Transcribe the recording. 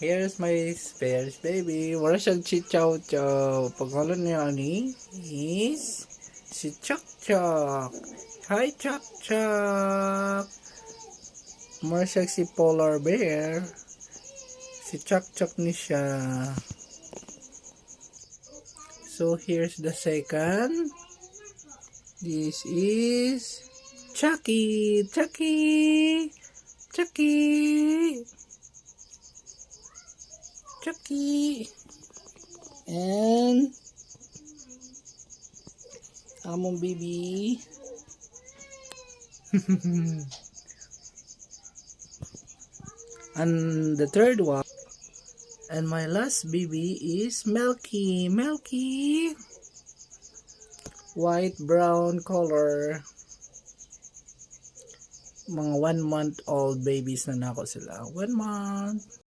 Here's my spares baby. Wala siyang si Chow Chow. Pangalan niya ni is si Chok Chok. Hi Chok Chok. Mura siyang si polar bear. Si Chok Chok ni siya. So here's the second. This is Chucky. Chucky. Chucky. Chucky. And among baby. And the third one. And my last baby is Melky. Melky. White brown color. Mga 1 month old babies na nako sila. 1 month.